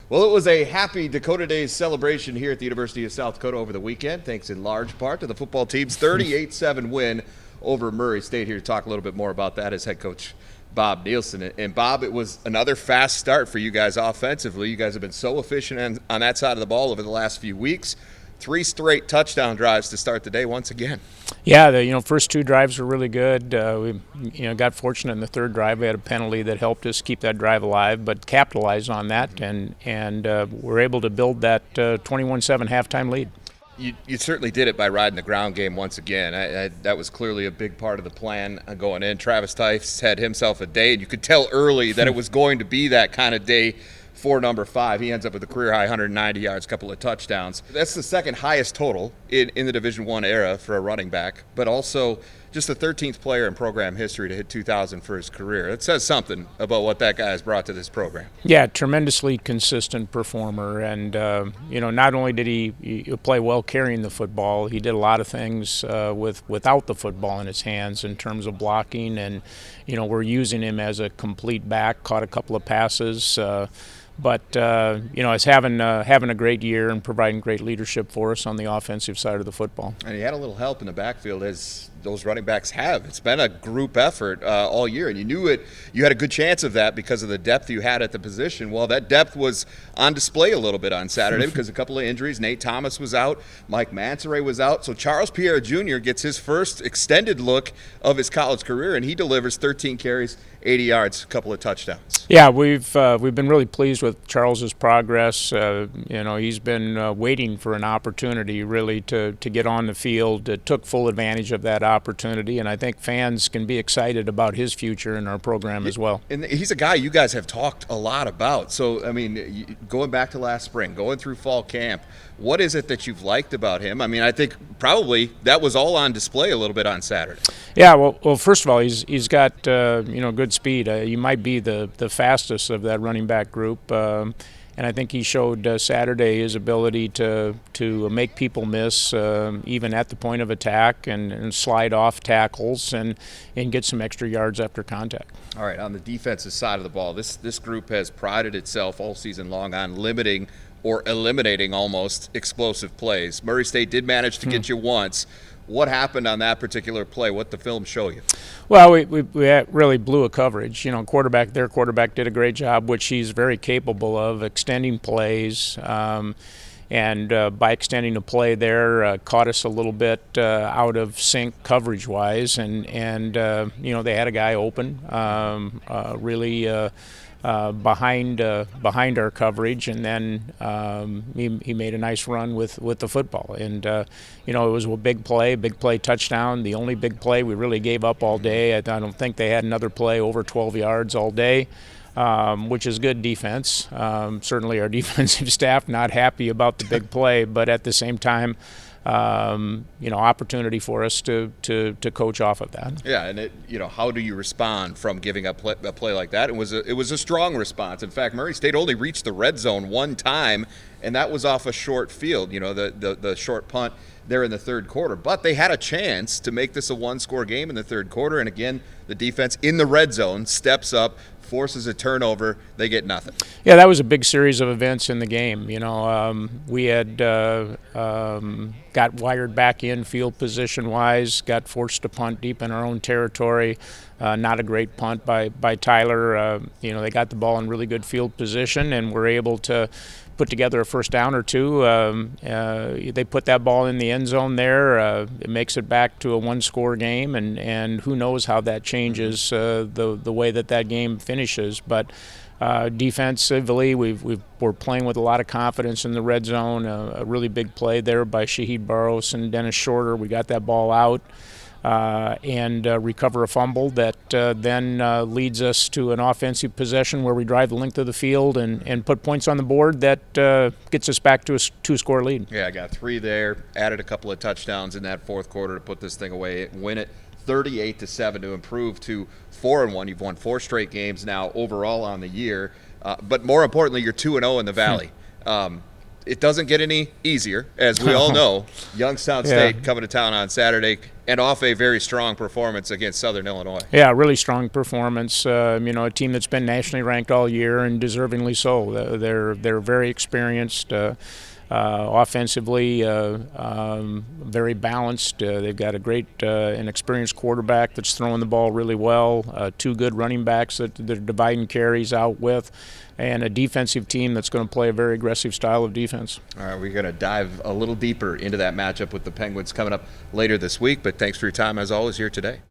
Well, it was a happy Dakota Days celebration here at the University of South Dakota over the weekend, thanks in large part to the football team's 38-7 win over Murray State. Here to talk a little bit more about that is head coach Bob Nielson. And Bob, it was another fast start for you guys offensively. You guys have been so efficient on that side of the ball over the last few weeks. 3 straight touchdown drives to start the day once again. Yeah, the first 2 drives were really good. We got fortunate in the 3rd drive. We had a penalty that helped us keep that drive alive, but capitalized on that and were able to build that 21-7 halftime lead. You certainly did it by riding the ground game once again. That was clearly a big part of the plan going in. Travis Theis had himself a day, and you could tell early that it was going to be that kind of day for number 5. He ends up with a career-high 190 yards, couple of touchdowns. That's the second highest total in the Division I era for a running back, but also just the 13th player in program history to hit 2,000 for his career. It says something about what that guy has brought to this program. Yeah, tremendously consistent performer, and not only did he play well carrying the football, he did a lot of things without the football in his hands in terms of blocking, and we're using him as a complete back. Caught a couple of passes. But it's having a great year and providing great leadership for us on the offensive side of the football. And he had a little help in the backfield, as those running backs have. It's been a group effort all year, and you knew it. You had a good chance of that because of the depth you had at the position. Well, that depth was on display a little bit on Saturday because a couple of injuries. Nate Thomas was out. Mike Mansoray was out. So Charles Pierre Jr. gets his first extended look of his college career, and he delivers 13 carries, 80 yards, a couple of touchdowns. Yeah, we've been really pleased with Charles's progress. He's been waiting for an opportunity really to get on the field. Took full advantage of that opportunity, and I think fans can be excited about his future in our program as well. And he's a guy you guys have talked a lot about. So, I mean, going back to last spring, going through fall camp, what is it that you've liked about him? I mean, I think probably that was all on display a little bit on Saturday. Yeah, well, first of all, he's got good speed. He might be the fastest of that running back group, and I think he showed Saturday his ability to make people miss even at the point of attack and slide off tackles and get some extra yards after contact. All right, on the defensive side of the ball, this group has prided itself all season long on limiting or eliminating almost explosive plays. Murray State did manage to get you once. What happened on that particular play? What did the film show you? Well, we really blew a coverage. Their quarterback did a great job, which he's very capable of, extending plays. And by extending the play there, caught us a little bit out of sync coverage-wise. And they had a guy open, really behind our coverage, and then he made a nice run with the football, and it was a big play touchdown, the only big play we really gave up all day. I don't think they had another play over 12 yards all day, which is good defense. Certainly our defensive staff not happy about the big play, but at the same time, opportunity for us to coach off of that. Yeah, and how do you respond from giving up a play like that? It was a strong response. In fact, Murray State only reached the red zone one time, and that was off a short field. The short punt there in the third quarter. But they had a chance to make this a one-score game in the third quarter, and again, the defense in the red zone steps up, forces a turnover, they get nothing. Yeah, that was a big series of events in the game. We had got wired back in field position-wise, got forced to punt deep in our own territory. Not a great punt by Tyler. They got the ball in really good field position and were able to put together a first down or two. They put that ball in the end zone there. It makes it back to a one-score game, and who knows how that changes the way that game finishes. But defensively, we're playing with a lot of confidence in the red zone. A really big play there by Shaheed Barros and Dennis Shorter. We got that ball out. And recover a fumble that then leads us to an offensive possession where we drive the length of the field and put points on the board that gets us back to a 2-score lead. Yeah, I got 3 there, added a couple of touchdowns in that fourth quarter to put this thing away and win it 38-7 to improve to 4-1. You've won 4 straight games now overall on the year, but more importantly, you're 2-0 in the Valley. it doesn't get any easier, as we all know. Young South State coming to town on Saturday and off a very strong performance against Southern Illinois. Yeah, really strong performance. A team that's been nationally ranked all year and deservingly so. They're very experienced. Offensively, very balanced. They've got a great and experienced quarterback that's throwing the ball really well, 2 good running backs that they're dividing carries out with, and a defensive team that's going to play a very aggressive style of defense. All right, we're going to dive a little deeper into that matchup with the Penguins coming up later this week, but thanks for your time as always here today.